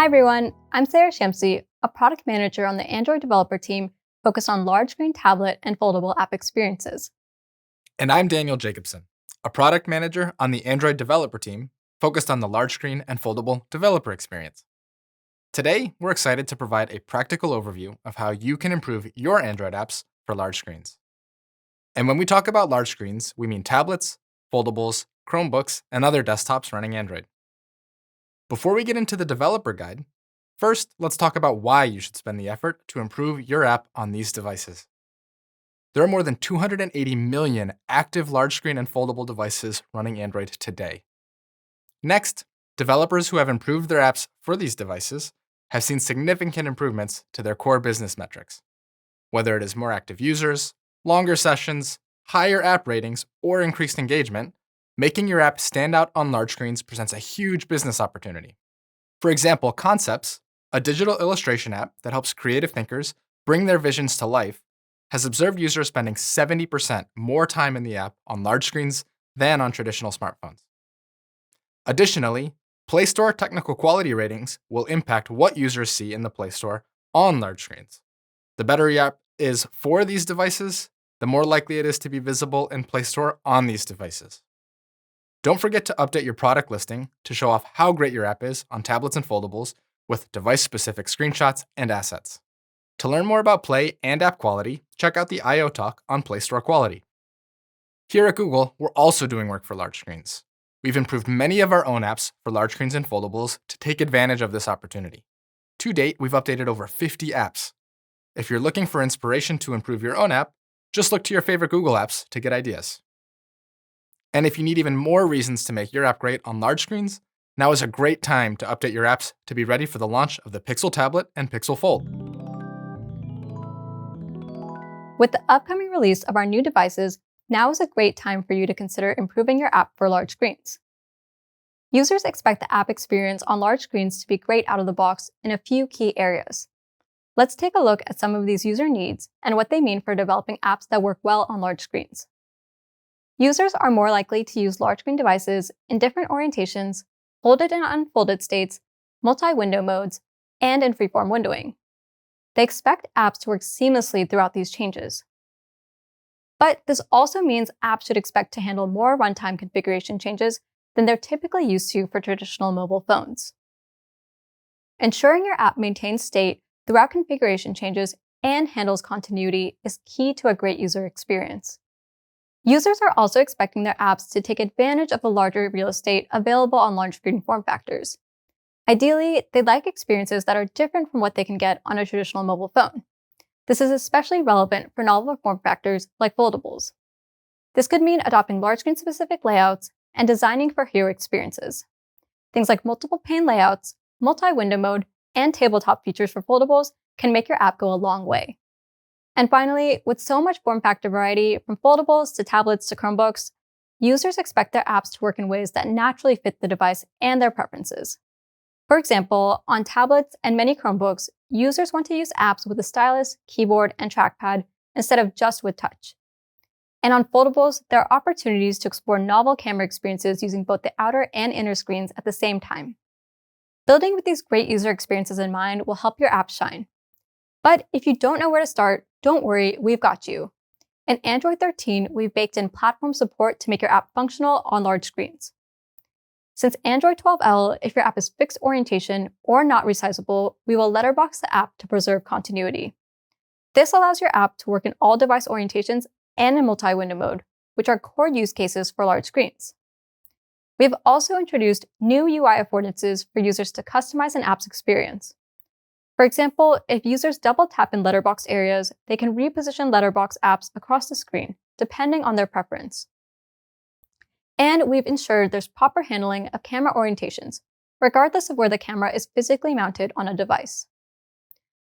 Hi everyone, I'm Shamsie, a product manager on the Android developer team focused on large screen tablet and foldable app experiences. And I'm Jacobson, a product manager on the Android developer team focused on the large screen and foldable developer experience. Today, we're excited to provide a practical overview of how you can improve your Android apps for large screens. And when we talk about large screens, we mean tablets, foldables, Chromebooks, and other desktops running Android. Before we get into the developer guide, first, let's talk about why you should spend the effort to improve your app on these devices. There are more than 280 million active large screen and foldable devices running Android today. Next, developers who have improved their apps for these devices have seen significant improvements to their core business metrics. Whether it is more active users, longer sessions, higher app ratings, or increased engagement, making your app stand out on large screens presents a huge business opportunity. For example, Concepts, a digital illustration app that helps creative thinkers bring their visions to life, has observed users spending 70% more time in the app on large screens than on traditional smartphones. Additionally, Play Store technical quality ratings will impact what users see in the Play Store on large screens. The better your app is for these devices, the more likely it is to be visible in Play Store on these devices. Don't forget to update your product listing to show off how great your app is on tablets and foldables with device-specific screenshots and assets. To learn more about Play and app quality, check out the I/O talk on Play Store quality. Here at Google, we're also doing work for large screens. We've improved many of our own apps for large screens and foldables to take advantage of this opportunity. To date, we've updated over 50 apps. If you're looking for inspiration to improve your own app, just look to your favorite Google apps to get ideas. And if you need even more reasons to make your app great on large screens, now is a great time to update your apps to be ready for the launch of the Pixel Tablet and Pixel Fold. With the upcoming release of our new devices, now is a great time for you to consider improving your app for large screens. Users expect the app experience on large screens to be great out of the box in a few key areas. Let's take a look at some of these user needs and what they mean for developing apps that work well on large screens. Users are more likely to use large screen devices in different orientations, folded and unfolded states, multi-window modes, and in freeform windowing. They expect apps to work seamlessly throughout these changes. But this also means apps should expect to handle more runtime configuration changes than they're typically used to for traditional mobile phones. Ensuring your app maintains state throughout configuration changes and handles continuity is key to a great user experience. Users are also expecting their apps to take advantage of the larger real estate available on large screen form factors. Ideally, they'd like experiences that are different from what they can get on a traditional mobile phone. This is especially relevant for novel form factors like foldables. This could mean adopting large screen specific layouts and designing for hero experiences. Things like multiple pane layouts, multi-window mode, and tabletop features for foldables can make your app go a long way. And finally, with so much form factor variety, from foldables to tablets to Chromebooks, users expect their apps to work in ways that naturally fit the device and their preferences. For example, on tablets and many Chromebooks, users want to use apps with a stylus, keyboard, and trackpad instead of just with touch. And on foldables, there are opportunities to explore novel camera experiences using both the outer and inner screens at the same time. Building with these great user experiences in mind will help your app shine. But if you don't know where to start, don't worry, we've got you. In Android 13, we've baked in platform support to make your app functional on large screens. Since Android 12L, if your app is fixed orientation or not resizable, we will letterbox the app to preserve continuity. This allows your app to work in all device orientations and in multi-window mode, which are core use cases for large screens. We have also introduced new UI affordances for users to customize an app's experience. For example, if users double tap in letterbox areas, they can reposition letterbox apps across the screen, depending on their preference. And we've ensured there's proper handling of camera orientations, regardless of where the camera is physically mounted on a device.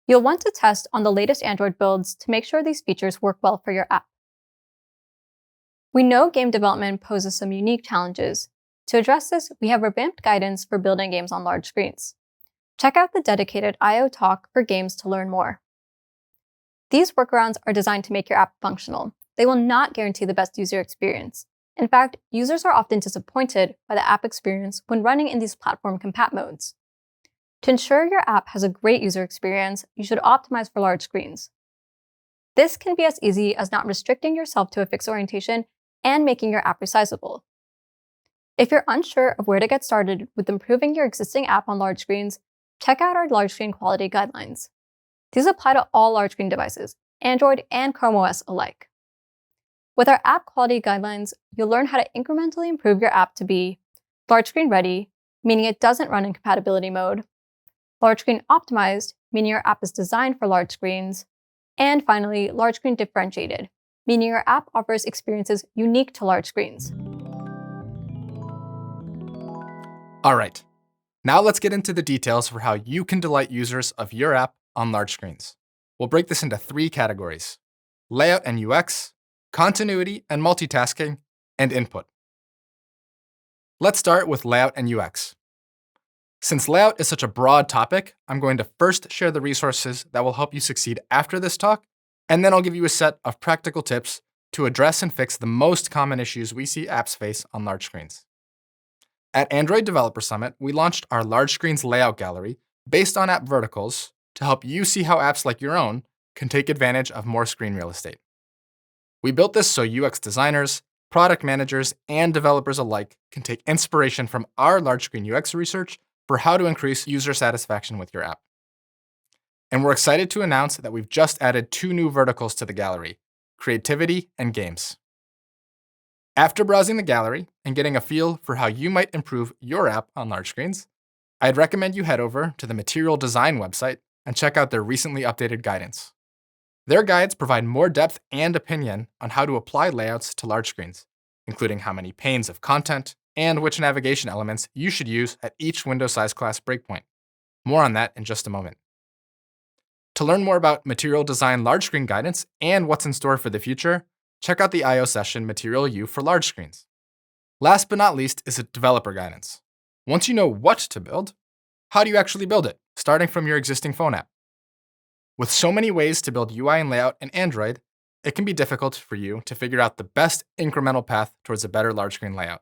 You'll want to test on the latest Android builds to make sure these features work well for your app. We know game development poses some unique challenges. To address this, we have revamped guidance for building games on large screens. Check out the dedicated I/O talk for games to learn more. These workarounds are designed to make your app functional. They will not guarantee the best user experience. In fact, users are often disappointed by the app experience when running in these platform compat modes. To ensure your app has a great user experience, you should optimize for large screens. This can be as easy as not restricting yourself to a fixed orientation and making your app resizable. If you're unsure of where to get started with improving your existing app on large screens, check out our large screen quality guidelines. These apply to all large screen devices, Android and Chrome OS alike. With our app quality guidelines, you'll learn how to incrementally improve your app to be large screen ready, meaning it doesn't run in compatibility mode, large screen optimized, meaning your app is designed for large screens, and finally, large screen differentiated, meaning your app offers experiences unique to large screens. All right, now let's get into the details for how you can delight users of your app on large screens. We'll break this into 3 categories: layout and UX, continuity and multitasking, and input. Let's start with layout and UX. Since layout is such a broad topic, I'm going to first share the resources that will help you succeed after this talk, and then I'll give you a set of practical tips to address and fix the most common issues we see apps face on large screens. At Android Developer Summit, we launched our Large Screens Layout Gallery based on app verticals to help you see how apps like your own can take advantage of more screen real estate. We built this so UX designers, product managers, and developers alike can take inspiration from our large screen UX research for how to increase user satisfaction with your app. And we're excited to announce that we've just added 2 new verticals to the gallery: creativity and games. After browsing the gallery and getting a feel for how you might improve your app on large screens, I'd recommend you head over to the Material Design website and check out their recently updated guidance. Their guides provide more depth and opinion on how to apply layouts to large screens, including how many panes of content and which navigation elements you should use at each window size class breakpoint. More on that in just a moment. To learn more about Material Design large screen guidance and what's in store for the future, check out the I/O session Material U for large screens. Last but not least is developer guidance. Once you know what to build, how do you actually build it, starting from your existing phone app? With so many ways to build UI and layout in Android, it can be difficult for you to figure out the best incremental path towards a better large screen layout.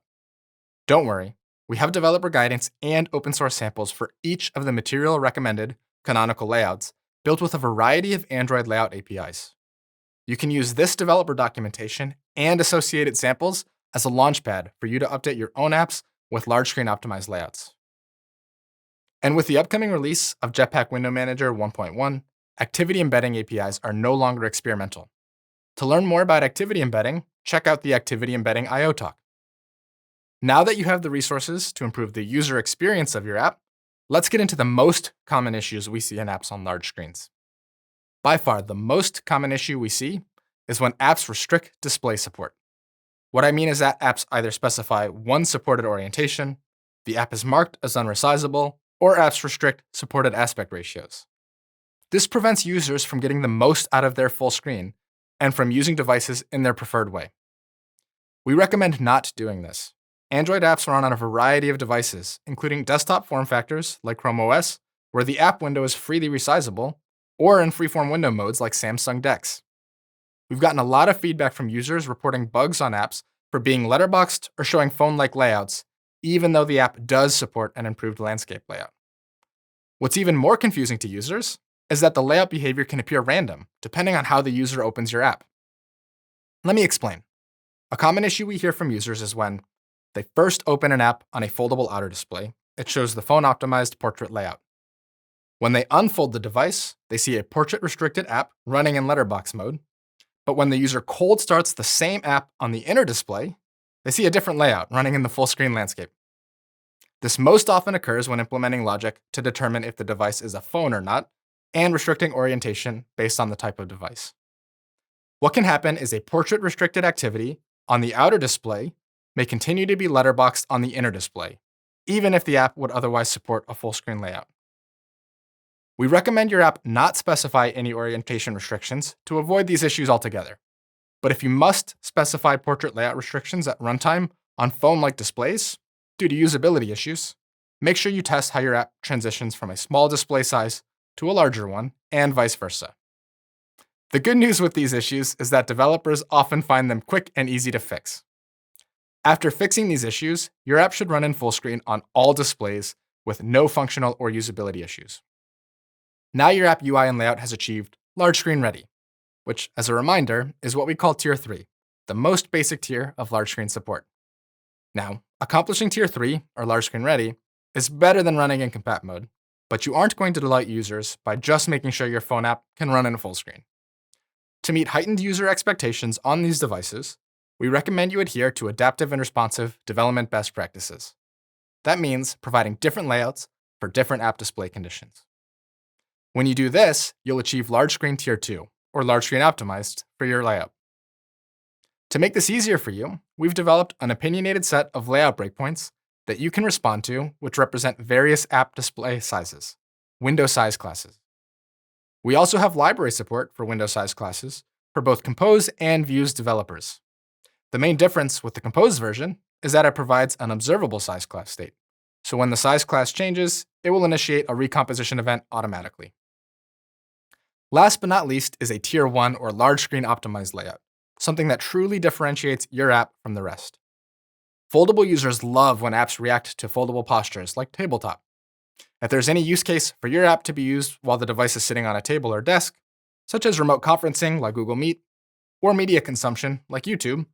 Don't worry, we have developer guidance and open source samples for each of the Material recommended canonical layouts built with a variety of Android layout APIs. You can use this developer documentation and associated samples as a launchpad for you to update your own apps with large screen optimized layouts. And with the upcoming release of Jetpack Window Manager 1.1, activity embedding APIs are no longer experimental. To learn more about activity embedding, check out the Activity Embedding I/O talk. Now that you have the resources to improve the user experience of your app, let's get into the most common issues we see in apps on large screens. By far, the most common issue we see is when apps restrict display support. What I mean is that apps either specify one supported orientation, the app is marked as unresizable, or apps restrict supported aspect ratios. This prevents users from getting the most out of their full screen and from using devices in their preferred way. We recommend not doing this. Android apps run on a variety of devices, including desktop form factors like Chrome OS, where the app window is freely resizable, or in freeform window modes like Samsung DeX. We've gotten a lot of feedback from users reporting bugs on apps for being letterboxed or showing phone-like layouts, even though the app does support an improved landscape layout. What's even more confusing to users is that the layout behavior can appear random, depending on how the user opens your app. Let me explain. A common issue we hear from users is when they first open an app on a foldable outer display, it shows the phone-optimized portrait layout. When they unfold the device, they see a portrait-restricted app running in letterbox mode, but when the user cold starts the same app on the inner display, they see a different layout running in the full-screen landscape. This most often occurs when implementing logic to determine if the device is a phone or not, and restricting orientation based on the type of device. What can happen is a portrait-restricted activity on the outer display may continue to be letterboxed on the inner display, even if the app would otherwise support a full-screen layout. We recommend your app not specify any orientation restrictions to avoid these issues altogether. But if you must specify portrait layout restrictions at runtime on phone-like displays due to usability issues, make sure you test how your app transitions from a small display size to a larger one, and vice versa. The good news with these issues is that developers often find them quick and easy to fix. After fixing these issues, your app should run in full screen on all displays with no functional or usability issues. Now your app UI and layout has achieved large screen ready, which, as a reminder, is what we call Tier 3, the most basic tier of large screen support. Now, accomplishing Tier 3, or large screen ready, is better than running in compat mode, but you aren't going to delight users by just making sure your phone app can run in full screen. To meet heightened user expectations on these devices, we recommend you adhere to adaptive and responsive development best practices. That means providing different layouts for different app display conditions. When you do this, you'll achieve large screen Tier 2, or large screen optimized, for your layout. To make this easier for you, we've developed an opinionated set of layout breakpoints that you can respond to, which represent various app display sizes, window size classes. We also have library support for window size classes for both Compose and Views developers. The main difference with the Compose version is that it provides an observable size class state. So when the size class changes, it will initiate a recomposition event automatically. Last but not least is a Tier 1 or large screen optimized layout, something that truly differentiates your app from the rest. Foldable users love when apps react to foldable postures like tabletop. If there's any use case for your app to be used while the device is sitting on a table or desk, such as remote conferencing like Google Meet, or media consumption like YouTube,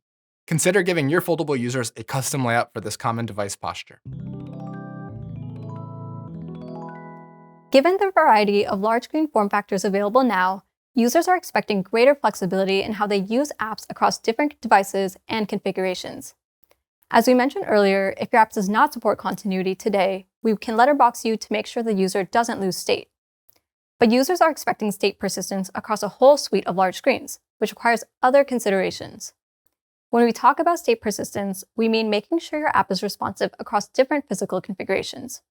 consider giving your foldable users a custom layout for this common device posture. Given the variety of large screen form factors available now, users are expecting greater flexibility in how they use apps across different devices and configurations. As we mentioned earlier, if your app does not support continuity today, we can letterbox you to make sure the user doesn't lose state. But users are expecting state persistence across a whole suite of large screens, which requires other considerations. When we talk about state persistence, we mean making sure your app is responsive across different physical configurations.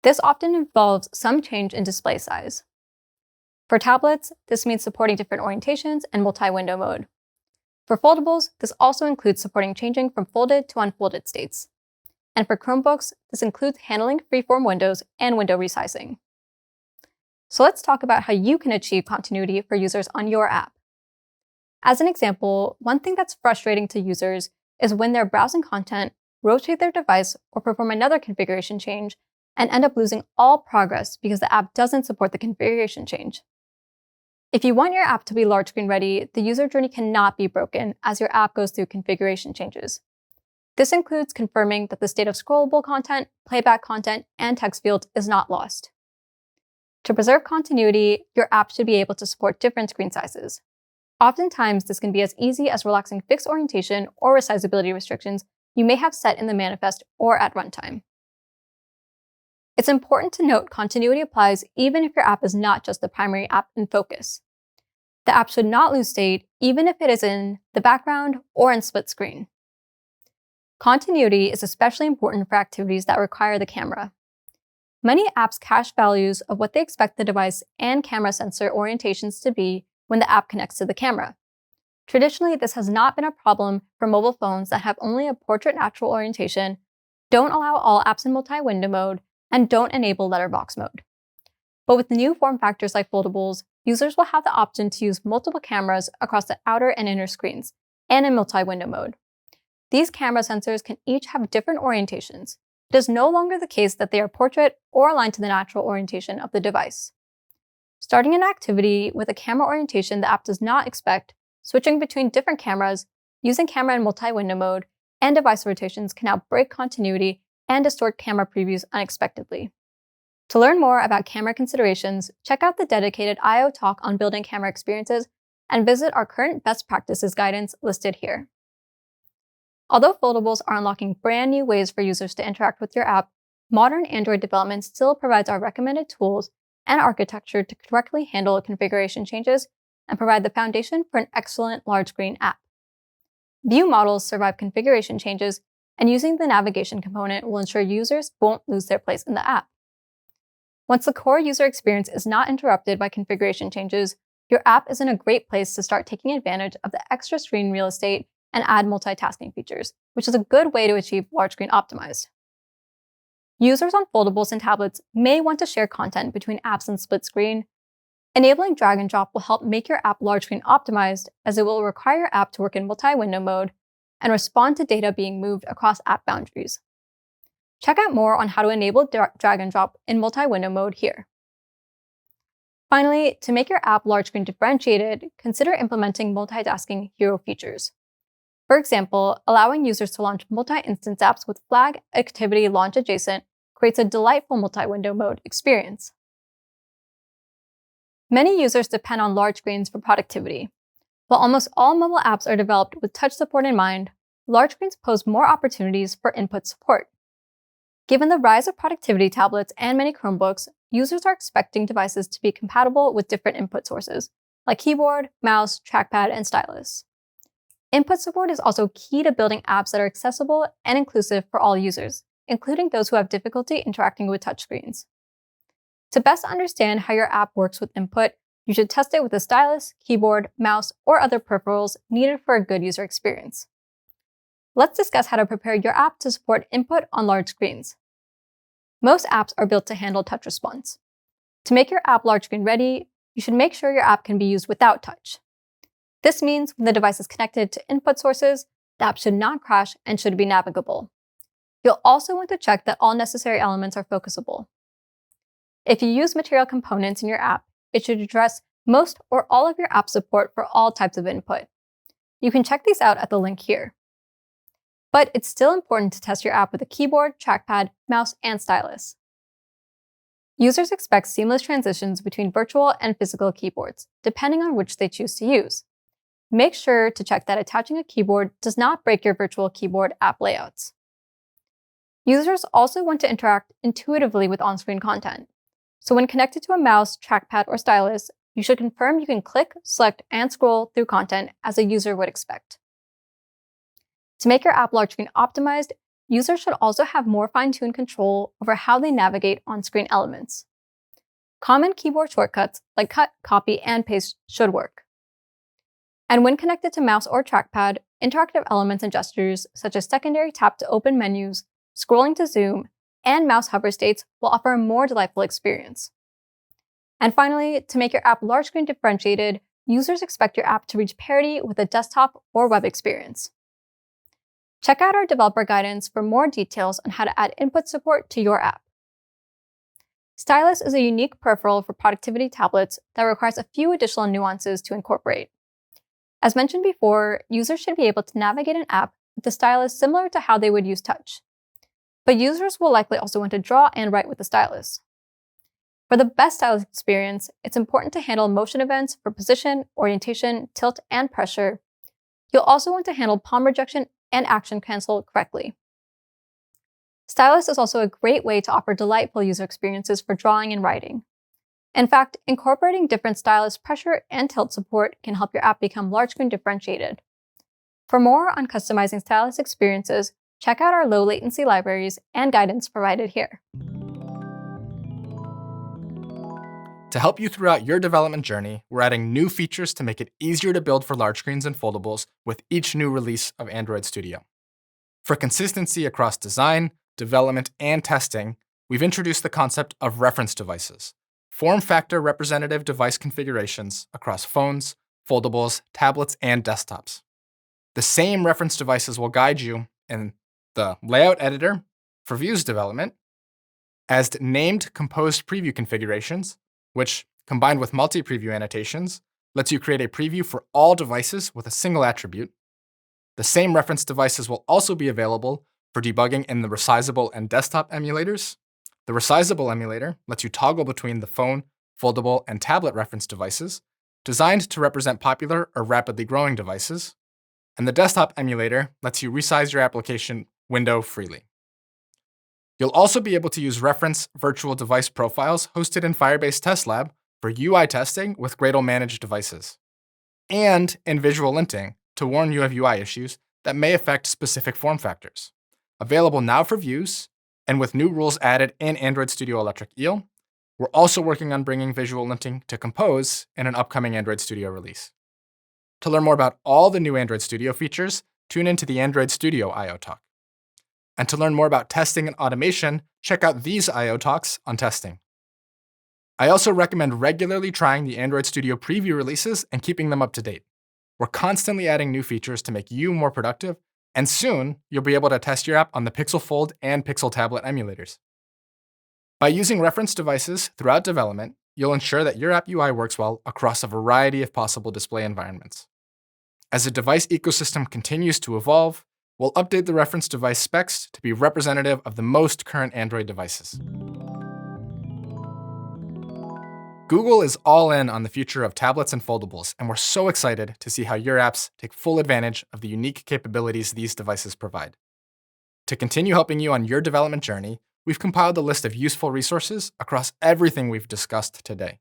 This often involves some change in display size. For tablets, this means supporting different orientations and multi-window mode. For foldables, this also includes supporting changing from folded to unfolded states. And for Chromebooks, this includes handling freeform windows and window resizing. So let's talk about how you can achieve continuity for users on your app. As an example, one thing that's frustrating to users is when they're browsing content, rotate their device, or perform another configuration change, and end up losing all progress because the app doesn't support the configuration change. If you want your app to be large screen ready, the user journey cannot be broken as your app goes through configuration changes. This includes confirming that the state of scrollable content, playback content, and text fields is not lost. To preserve continuity, your app should be able to support different screen sizes. Oftentimes, this can be as easy as relaxing fixed orientation or resizability restrictions you may have set in the manifest or at runtime. It's important to note continuity applies even if your app is not just the primary app in focus. The app should not lose state even if it is in the background or in split screen. Continuity is especially important for activities that require the camera. Many apps cache values of what they expect the device and camera sensor orientations to be when the app connects to the camera. Traditionally, this has not been a problem for mobile phones that have only a portrait natural orientation, don't allow all apps in multi-window mode, and don't enable letterbox mode. But with new form factors like foldables, users will have the option to use multiple cameras across the outer and inner screens, and in multi-window mode. These camera sensors can each have different orientations. It is no longer the case that they are portrait or aligned to the natural orientation of the device. Starting an activity with a camera orientation the app does not expect, switching between different cameras, using camera in multi-window mode, and device rotations can now break continuity and distort camera previews unexpectedly. To learn more about camera considerations, check out the dedicated I/O talk on building camera experiences and visit our current best practices guidance listed here. Although foldables are unlocking brand new ways for users to interact with your app, modern Android development still provides our recommended tools and architecture to correctly handle configuration changes and provide the foundation for an excellent large screen app. View models survive configuration changes, and using the navigation component will ensure users won't lose their place in the app. Once the core user experience is not interrupted by configuration changes, your app is in a great place to start taking advantage of the extra screen real estate and add multitasking features, which is a good way to achieve large screen optimized. Users on foldables and tablets may want to share content between apps and split screen. Enabling drag and drop will help make your app large screen optimized, as it will require your app to work in multi-window mode and respond to data being moved across app boundaries. Check out more on how to enable drag and drop in multi-window mode here. Finally, to make your app large screen differentiated, consider implementing multitasking hero features. For example, allowing users to launch multi-instance apps with flag activity launch adjacent creates a delightful multi-window mode experience. Many users depend on large screens for productivity. While almost all mobile apps are developed with touch support in mind, large screens pose more opportunities for input support. Given the rise of productivity tablets and many Chromebooks, users are expecting devices to be compatible with different input sources, like keyboard, mouse, trackpad, and stylus. Input support is also key to building apps that are accessible and inclusive for all users, including those who have difficulty interacting with touchscreens. To best understand how your app works with input, you should test it with a stylus, keyboard, mouse, or other peripherals needed for a good user experience. Let's discuss how to prepare your app to support input on large screens. Most apps are built to handle touch response. To make your app large screen ready, you should make sure your app can be used without touch. This means when the device is connected to input sources, the app should not crash and should be navigable. You'll also want to check that all necessary elements are focusable. If you use material components in your app, it should address most or all of your app support for all types of input. You can check these out at the link here. But it's still important to test your app with a keyboard, trackpad, mouse, and stylus. Users expect seamless transitions between virtual and physical keyboards, depending on which they choose to use. Make sure to check that attaching a keyboard does not break your virtual keyboard app layouts. Users also want to interact intuitively with on-screen content. So when connected to a mouse, trackpad, or stylus, you should confirm you can click, select, and scroll through content as a user would expect. To make your app large screen optimized, users should also have more fine-tuned control over how they navigate on-screen elements. Common keyboard shortcuts like cut, copy, and paste should work. And when connected to mouse or trackpad, interactive elements and gestures such as secondary tap to open menus, scrolling to zoom, and mouse hover states will offer a more delightful experience. And finally, to make your app large screen differentiated, users expect your app to reach parity with a desktop or web experience. Check out our developer guidance for more details on how to add input support to your app. Stylus is a unique peripheral for productivity tablets that requires a few additional nuances to incorporate. As mentioned before, users should be able to navigate an app with the stylus similar to how they would use touch. But users will likely also want to draw and write with the stylus. For the best stylus experience, it's important to handle motion events for position, orientation, tilt, and pressure. You'll also want to handle palm rejection and action cancel correctly. Stylus is also a great way to offer delightful user experiences for drawing and writing. In fact, incorporating different stylus pressure and tilt support can help your app become large screen differentiated. For more on customizing stylus experiences, check out our low latency libraries and guidance provided here. To help you throughout your development journey, we're adding new features to make it easier to build for large screens and foldables with each new release of Android Studio. For consistency across design, development, and testing, we've introduced the concept of reference devices, form factor representative device configurations across phones, foldables, tablets, and desktops. The same reference devices will guide you in the layout editor for views development, as named composed preview configurations, which, combined with multi-preview annotations, lets you create a preview for all devices with a single attribute. The same reference devices will also be available for debugging in the resizable and desktop emulators. The resizable emulator lets you toggle between the phone, foldable, and tablet reference devices, designed to represent popular or rapidly growing devices. And the desktop emulator lets you resize your application window freely. You'll also be able to use reference virtual device profiles hosted in Firebase Test Lab for UI testing with Gradle managed devices, and in visual linting to warn you of UI issues that may affect specific form factors. Available now for views, and with new rules added in Android Studio Electric Eel, we're also working on bringing visual linting to Compose in an upcoming Android Studio release. To learn more about all the new Android Studio features, tune into the Android Studio I/O Talk. And to learn more about testing and automation, check out these I/O Talks on testing. I also recommend regularly trying the Android Studio preview releases and keeping them up to date. We're constantly adding new features to make you more productive And soon, you'll be able to test your app on the Pixel Fold and Pixel Tablet emulators. By using reference devices throughout development, you'll ensure that your app UI works well across a variety of possible display environments. As the device ecosystem continues to evolve, we'll update the reference device specs to be representative of the most current Android devices. Google is all in on the future of tablets and foldables, and we're so excited to see how your apps take full advantage of the unique capabilities these devices provide. To continue helping you on your development journey, we've compiled a list of useful resources across everything we've discussed today.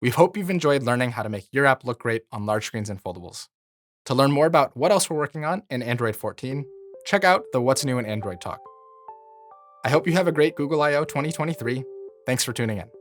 We hope you've enjoyed learning how to make your app look great on large screens and foldables. To learn more about what else we're working on in Android 14, check out the What's New in Android talk. I hope you have a great Google I/O 2023. Thanks for tuning in.